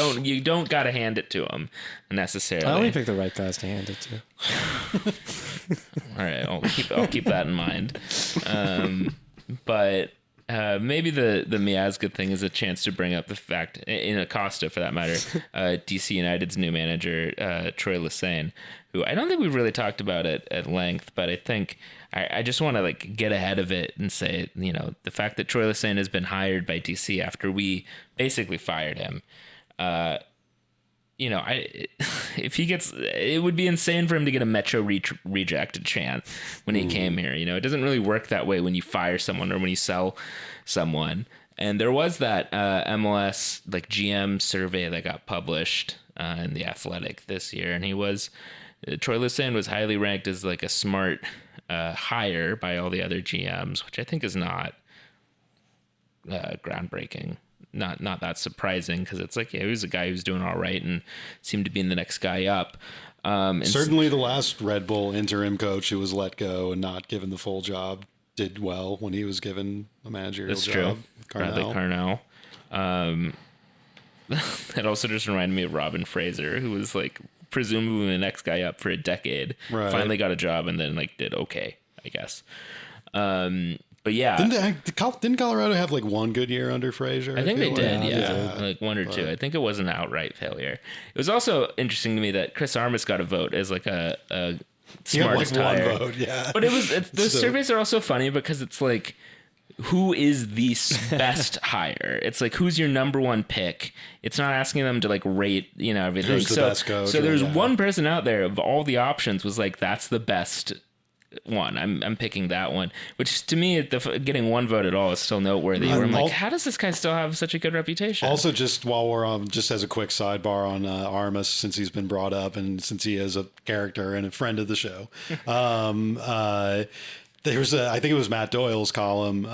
don't got to hand it to him necessarily. I only picked the right guys to hand it to. All right, I'll keep that in mind. But maybe the Miazga thing is a chance to bring up the fact, in Acosta for that matter, DC United's new manager, Troy Lesesne, who I don't think we've really talked about it at length, but I think I just want to like get ahead of it and say, the fact that Troy Lesesne has been hired by DC after we basically fired him, if he gets, it would be insane for him to get a Metro rejected chant when he came here. It doesn't really work that way when you fire someone or when you sell someone. And there was that MLS like GM survey that got published in The Athletic this year, and Troy Lissan was highly ranked as like a smart hire by all the other GMs, which I think is not groundbreaking. Not that surprising, because it's like, he was a guy who's doing all right and seemed to be the next guy up. Certainly the last Red Bull interim coach who was let go and not given the full job did well when he was given a managerial job. Bradley Carnell. That also just reminded me of Robin Fraser, who was like presumably the next guy up for a decade. Right. Finally got a job and then like did okay, I guess. But yeah, didn't Colorado have like one good year under Fraser? I think they did, yeah, like one or two. I think it was an outright failure. It was also interesting to me that Chris Armas got a vote as like a smartest hire. One vote, yeah. But those surveys are also funny because it's like, who is the best hire? It's like, who's your number one pick? It's not asking them to like rate, everything. Who's the best coach? So there's one person out there of all the options was like, that's the best one. I'm picking that one, which to me, getting one vote at all is still noteworthy. Where I'm like, how does this guy still have such a good reputation? Also, just while we're on, just as a quick sidebar on Armas, since he's been brought up and since he is a character and a friend of the show, I think it was Matt Doyle's column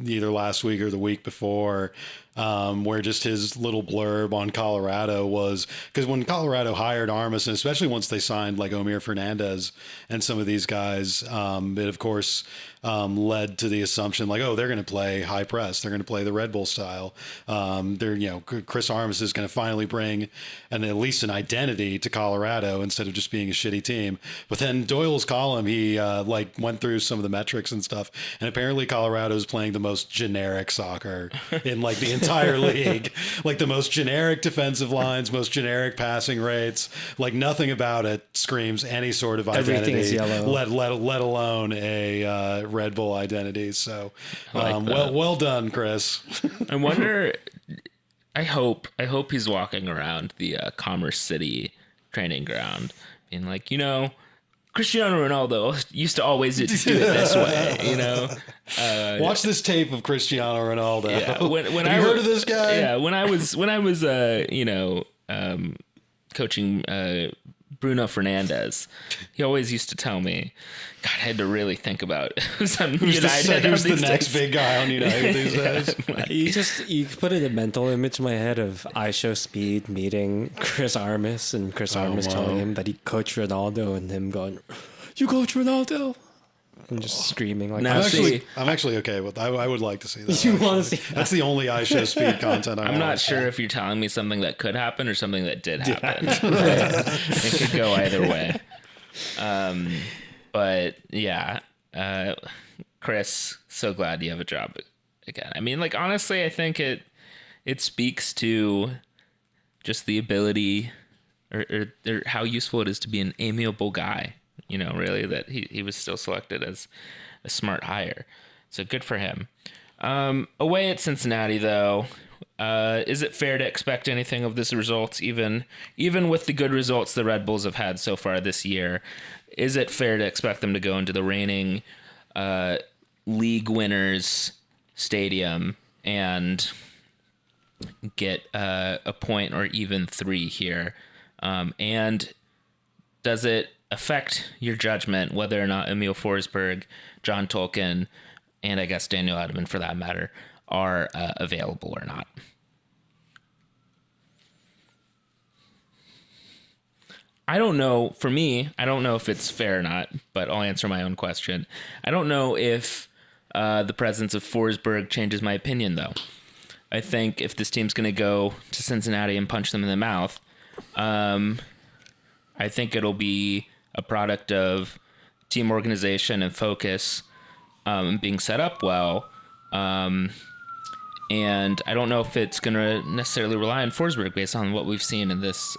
either last week or the week before, where just his little blurb on Colorado was, because when Colorado hired Armas, and especially once they signed like Omir Fernandez and some of these guys, it of course led to the assumption like, oh, they're going to play high press, they're going to play the Red Bull style. Chris Armas is going to finally bring at least an identity to Colorado instead of just being a shitty team. But then Doyle's column, he went through some of the metrics and stuff, and apparently Colorado is playing the most generic soccer in like the entire league, like the most generic defensive lines, most generic passing rates, like nothing about it screams any sort of identity. Everything is yellow. Let alone a Red Bull identity. So well done, Chris. I wonder, I hope he's walking around the Commerce City training ground being like, Cristiano Ronaldo used to always do it this way, Watch this tape of Cristiano Ronaldo. Yeah, when Have you heard of this guy? Yeah, when I was coaching Bruno Fernandes, he always used to tell me, God, I had to really think about who's on United. Who's the next big guy on United these days? You put in a mental image in my head of I Show Speed meeting Chris Armas and Chris Armas telling him that he coached Ronaldo and him going, "You coach Ronaldo?" And just screaming like that. I'm actually okay with that. I would like to see that. You want to see That's the only I Show Speed content I'm not sure if you're telling me something that could happen or something that did happen. It could go either way. But yeah, Chris, so glad you have a job again. I mean, like, honestly, I think it speaks to just the ability or how useful it is to be an amiable guy. Really, that he was still selected as a smart hire. So good for him. Away at Cincinnati, though, is it fair to expect anything of this results, even with the good results the Red Bulls have had so far this year? Is it fair to expect them to go into the reigning league winners stadium and get a point or even 3 here? And does it affect your judgment whether or not Emil Forsberg, John Tolkien, and I guess Daniel Edelman for that matter are available or not? I don't know. For me, I don't know if it's fair or not, but I'll answer my own question. I don't know if the presence of Forsberg changes my opinion, though. I think if this team's going to go to Cincinnati and punch them in the mouth, I think it'll be a product of team organization and focus being set up well. And I don't know if it's going to necessarily rely on Forsberg based on what we've seen in this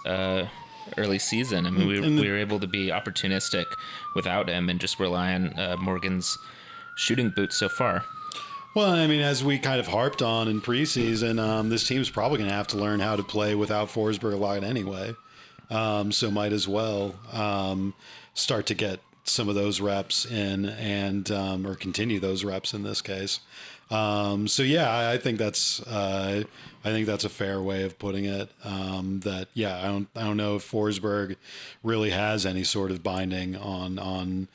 early season. I mean, we were able to be opportunistic without him and just rely on Morgan's shooting boots so far. Well, I mean, as we kind of harped on in preseason, this team's probably going to have to learn how to play without Forsberg a lot anyway. So might as well start to get some of those reps in and or continue those reps in this case. So yeah, I think that's a fair way of putting it. That yeah, I don't know if Forsberg really has any sort of binding on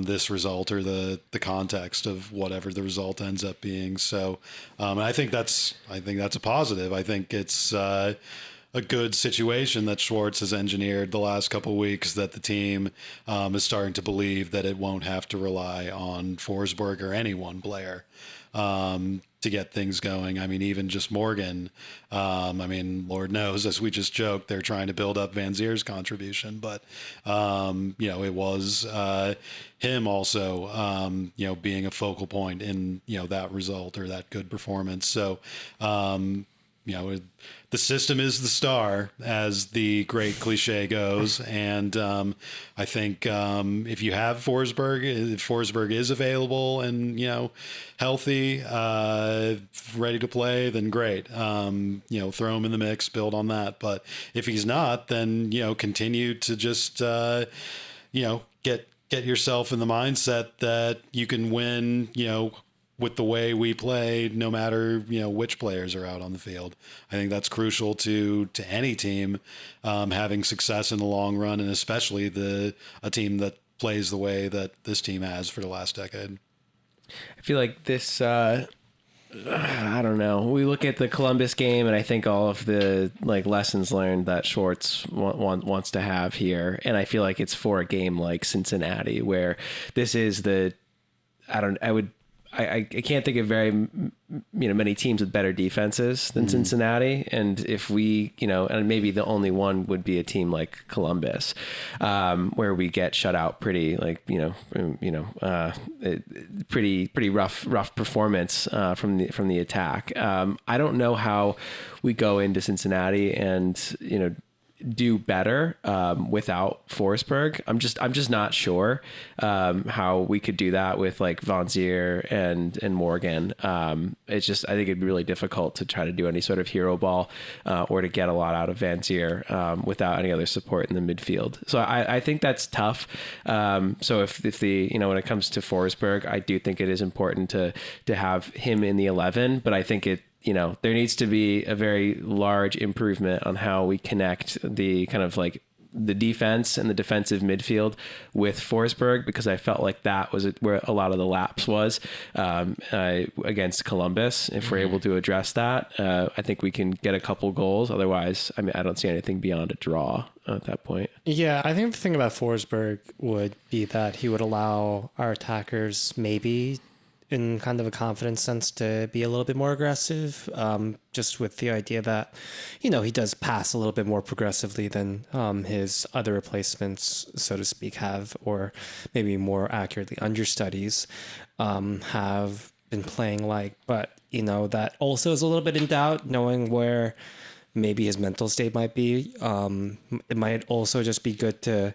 this result or the context of whatever the result ends up being. So I think that's a positive. I think it's a good situation that Schwartz has engineered the last couple of weeks, that the team is starting to believe that it won't have to rely on Forsberg or any one player to get things going. I mean, even just Morgan, I mean, Lord knows, as we just joked, they're trying to build up Van Zier's contribution, but, it was him also, being a focal point in, that result or that good performance. So, the system is the star, as the great cliche goes. And I think if you have Forsberg, if Forsberg is available and, healthy, ready to play, then great. Throw him in the mix, build on that. But if he's not, then, continue to just, get yourself in the mindset that you can win, with the way we play, no matter, which players are out on the field. I think that's crucial to any team having success in the long run, and especially a team that plays the way that this team has for the last decade. I feel like this, I don't know. We look at the Columbus game, and I think all of the lessons learned that Schwartz wants to have here. And I feel like it's for a game like Cincinnati, where this is I can't think of very, many teams with better defenses than Cincinnati. And if we, and maybe the only one would be a team like Columbus, where we get shut out pretty, pretty rough performance from the attack. I don't know how we go into Cincinnati and, do better without Forsberg. I'm just not sure how we could do that with Von Zier and Morgan. It's just, I think it'd be really difficult to try to do any sort of hero ball or to get a lot out of Van Zier without any other support in the midfield. So I think that's tough. So if the when it comes to Forsberg, I do think it is important to have him in the 11, but I think there needs to be a very large improvement on how we connect the kind of the defense and the defensive midfield with Forsberg, because I felt like that was where a lot of the lapse was against Columbus. If we're able to address that, I think we can get a couple goals. Otherwise, I don't see anything beyond a draw at that point. Yeah, I think the thing about Forsberg would be that he would allow our attackers maybe in kind of a confidence sense to be a little bit more aggressive, just with the idea that, he does pass a little bit more progressively than his other replacements, so to speak, have, or maybe more accurately understudies have been playing like. But, that also is a little bit in doubt, knowing where maybe his mental state might be. It might also just be good to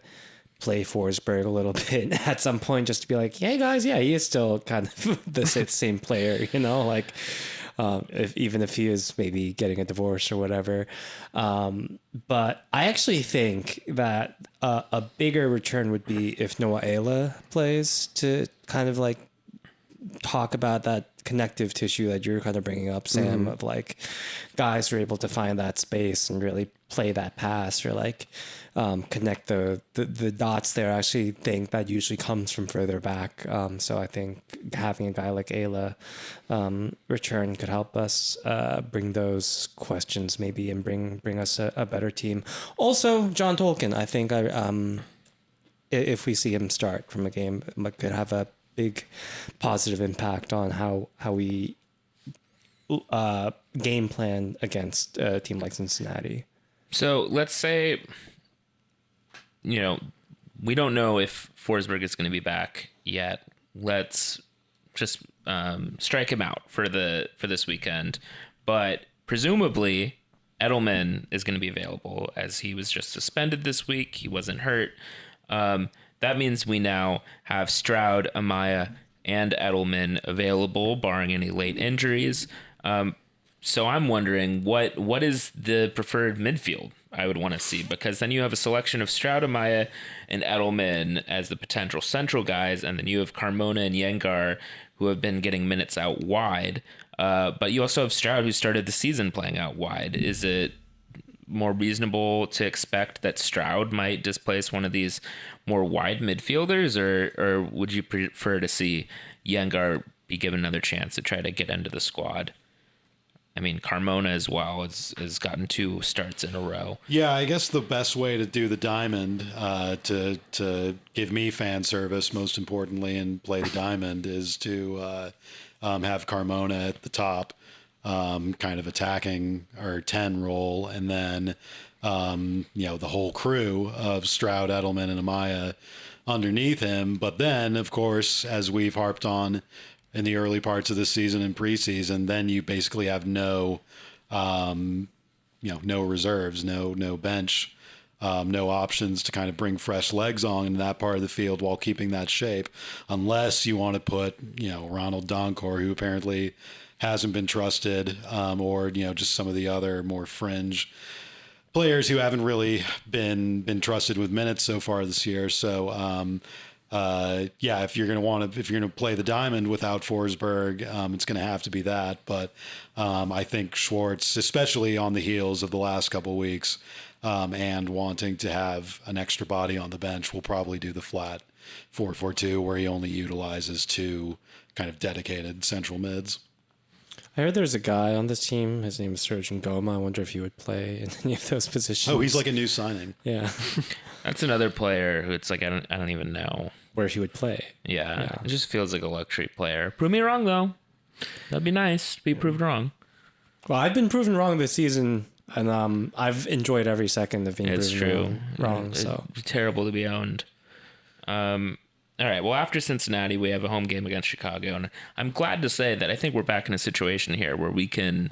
play Forsberg a little bit at some point, just to be like, hey guys, yeah, he is still kind of the same player, even if he is maybe getting a divorce or whatever. But I actually think that a bigger return would be if Noah Ayla plays, to kind of talk about that connective tissue that you're kind of bringing up, Sam, of guys who are able to find that space and really play that pass, or connect the dots there. I actually think that usually comes from further back. So I think having a guy like Ayla return could help us bring those questions maybe, and bring us a better team. Also, John Tolkien, I think if we see him start from a game, it could have a big positive impact on how we game plan against a team like Cincinnati. So let's say, we don't know if Forsberg is going to be back yet. Let's just strike him out for this weekend. But presumably Edelman is going to be available, as he was just suspended this week. He wasn't hurt. That means we now have Stroud, Amaya, and Edelman available, barring any late injuries. So I'm wondering what is the preferred midfield I would want to see, because then you have a selection of Stroud, Amaya, and Edelman as the potential central guys, and then you have Carmona and Yengar who have been getting minutes out wide. But you also have Stroud, who started the season playing out wide. Is it more reasonable to expect that Stroud might displace one of these more wide midfielders, or would you prefer to see Yengar be given another chance to try to get into the squad? I mean, Carmona as well has gotten 2 starts in a row. Yeah, I guess the best way to do the diamond, to give me fan service, most importantly, and play the diamond, is to have Carmona at the top, kind of attacking our 10 role, and then the whole crew of Stroud, Edelman, and Amaya underneath him. But then, of course, as we've harped on in the early parts of the season and preseason, then you basically have no reserves, no bench, no options to kind of bring fresh legs on in that part of the field while keeping that shape, unless you want to put, Ronald Donkor, who apparently hasn't been trusted, or, just some of the other more fringe players who haven't really been trusted with minutes so far this year. So, if you're going to play the diamond without Forsberg, it's going to have to be that. But I think Schwartz, especially on the heels of the last couple of weeks, and wanting to have an extra body on the bench, will probably do the flat 4-4-2, where he only utilizes 2 kind of dedicated central mids. I heard there's a guy on this team. His name is Sergeant Goma. I wonder if he would play in any of those positions. Oh, he's like a new signing. Yeah. That's another player who it's like I don't even know where he would play. Yeah, it just feels like a luxury player. Prove me wrong, though. That'd be nice to be proved wrong. Well, I've been proven wrong this season, and I've enjoyed every second of being proven wrong. So it's terrible to be owned. All right, well, after Cincinnati, we have a home game against Chicago, and I'm glad to say that I think we're back in a situation here where we can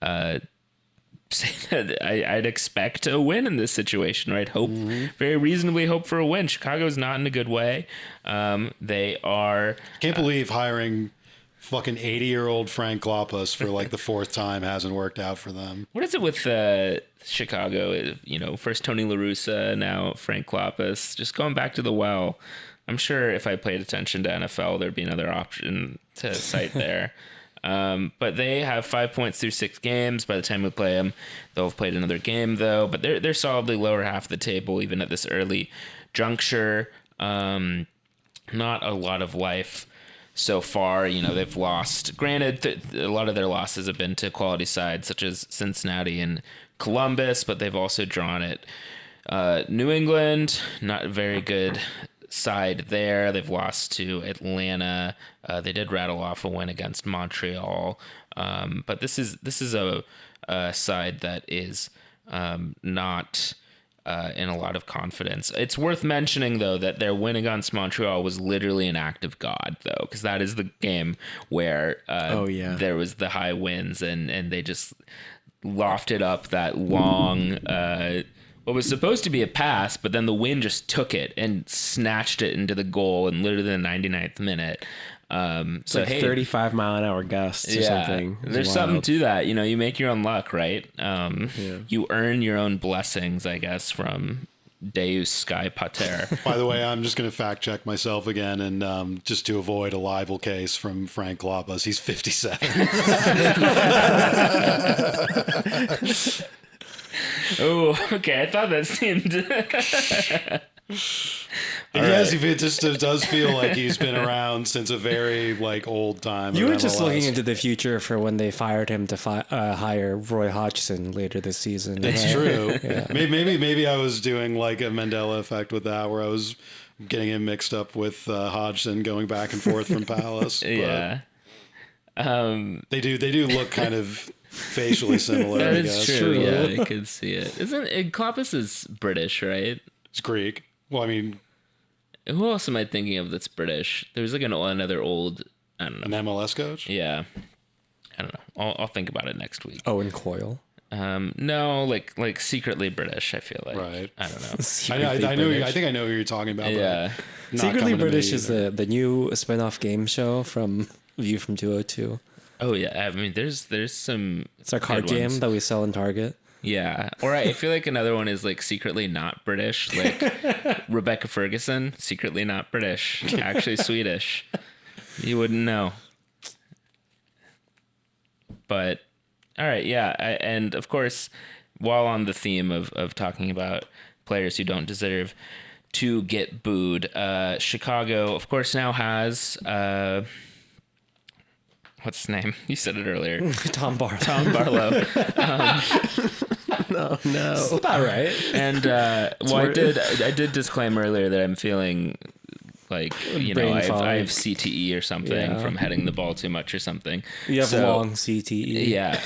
say that I'd expect a win in this situation, right? Very reasonably hope for a win. Chicago's not in a good way. They are... Can't believe hiring fucking 80-year-old Frank Klopas for like the 4th time hasn't worked out for them. What is it with Chicago? First Tony La Russa, now Frank Klopas. Just going back to the well. I'm sure if I paid attention to NFL, there'd be another option to cite there. But they have 5 points through 6 games. By the time we play them, they'll have played another game, though. But they're solidly lower half of the table, even at this early juncture. Not a lot of life so far. They've lost. Granted, a lot of their losses have been to quality sides such as Cincinnati and Columbus, but they've also drawn at New England. Not very good side there. They've lost to Atlanta. They did rattle off a win against Montreal, but this is a side that is not in a lot of confidence. It's worth mentioning, though, that their win against Montreal was literally an act of God, though, because that is the game where there was the high winds and they just lofted up that long what was supposed to be a pass, but then the wind just took it and snatched it into the goal in literally the 99th minute. It's like 35-mile-an-hour gusts or something. There's something to that. You make your own luck, right? You earn your own blessings, I guess, from Deus Sky Pater. By the way, I'm just going to fact check myself again, and just to avoid a libel case from Frank Klopas, he's 57. Oh, okay. I thought that seemed... Yes, it just does feel like he's been around since a very old time. You were just looking into the future for when they fired him to hire Roy Hodgson later this season. It's right? true. Yeah. Maybe I was doing like a Mandela effect with that, where I was getting him mixed up with Hodgson going back and forth from Palace. Yeah. They do look kind of facially similar. That I is guess. true. Yeah, I could see it. Klopas is British, right? It's Greek. Well, I mean, who else am I thinking of that's British? There's like another old, I don't know. An MLS coach? Yeah. I don't know. I'll think about it next week. Owen Coyle. No, like secretly British, I feel like. Right. I don't know. I think I know who you're talking about. Yeah. not Secretly coming to me British is either. the new spin-off game show from View from 202. Oh yeah, I mean, there's some. It's our card good game ones. that we sell in Target. Yeah, or I feel like another one is like secretly not British, like Rebecca Ferguson, secretly not British, actually Swedish. You wouldn't know. But all right, yeah, and of course, while on the theme of talking about players who don't deserve to get booed, Chicago, of course, now has what's his name? You said it earlier. Tom Barlow. Tom Barlow. No. That's about right. And I did disclaim earlier that I'm feeling like, you know, Brain I fog. have CTE or something Yeah. from heading the ball too much or something. You have So- long CTE. Yeah.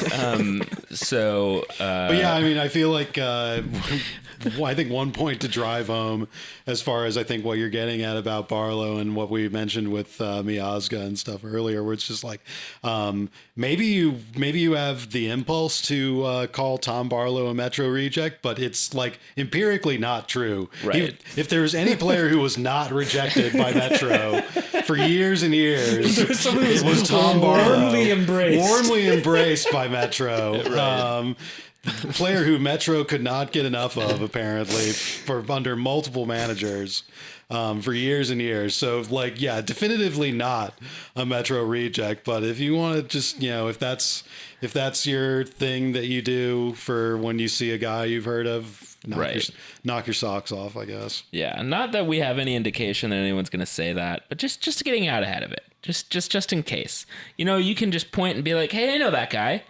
But yeah, I mean, I feel like I think one point to drive home, as far as I think what you're getting at about Barlow and what we mentioned with Miazga and stuff earlier, where it's just like maybe you have the impulse to call Tom Barlow a Metro reject, but it's like empirically not true. Right. If there's any player who was not rejected by Metro for years and years, it was Tom Barlow. Warmly embraced by Metro. Player who Metro could not get enough of, apparently, for under multiple managers for years and years. So, like, yeah, definitively not a Metro reject. But if you want to just, you know, if that's your thing that you do for when you see a guy you've heard of, knock your socks off, I guess. Yeah. Not that we have any indication that anyone's going to say that, but just getting out ahead of it. Just in case. You know, you can just point and be like, hey, I know that guy.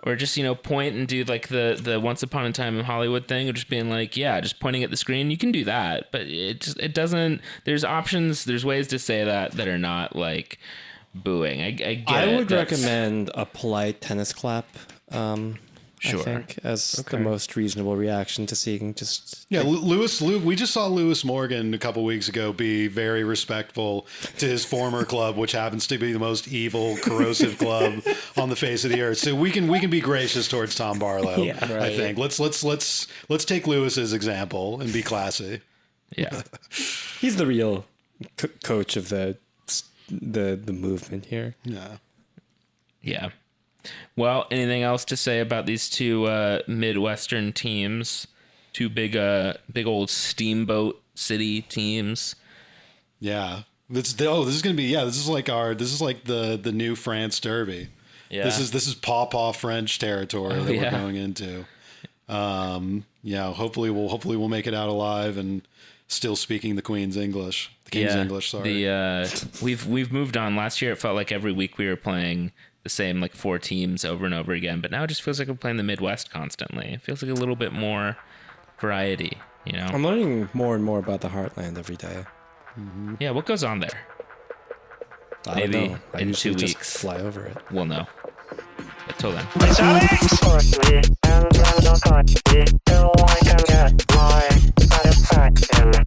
Or just, you know, point and do like the Once Upon a Time in Hollywood thing of just being like, yeah, just pointing at the screen. You can do that, but it doesn't. There's options. There's ways to say that are not like booing. I get it. I would That's- recommend a polite tennis clap. Sure. I think as the most reasonable reaction to seeing just Yeah, we just saw Lewis Morgan a couple weeks ago be very respectful to his former club, which happens to be the most evil, corrosive club on the face of the earth. So we can be gracious towards Tom Barlow. Yeah, I think let's take Lewis's example and be classy. Yeah. he's the real coach of the movement here. Yeah. Yeah. Well, anything else to say about these two Midwestern teams? Two big old steamboat city teams. Yeah. This is like the new France Derby. Yeah. This is Paw French territory that we're going into. Hopefully we'll make it out alive and still speaking the Queen's English. The King's English, sorry. We've moved on. Last year it felt like every week we were playing the same like four teams over and over again, but now it just feels like we're playing the Midwest constantly. It feels like a little bit more variety, you know? I'm learning more and more about the Heartland every day. Mm-hmm. Yeah, what goes on there? I Maybe don't know. I in usually 2 just weeks. fly over it. We'll know. Until then. Firstly, and the country, till I can get my satisfaction.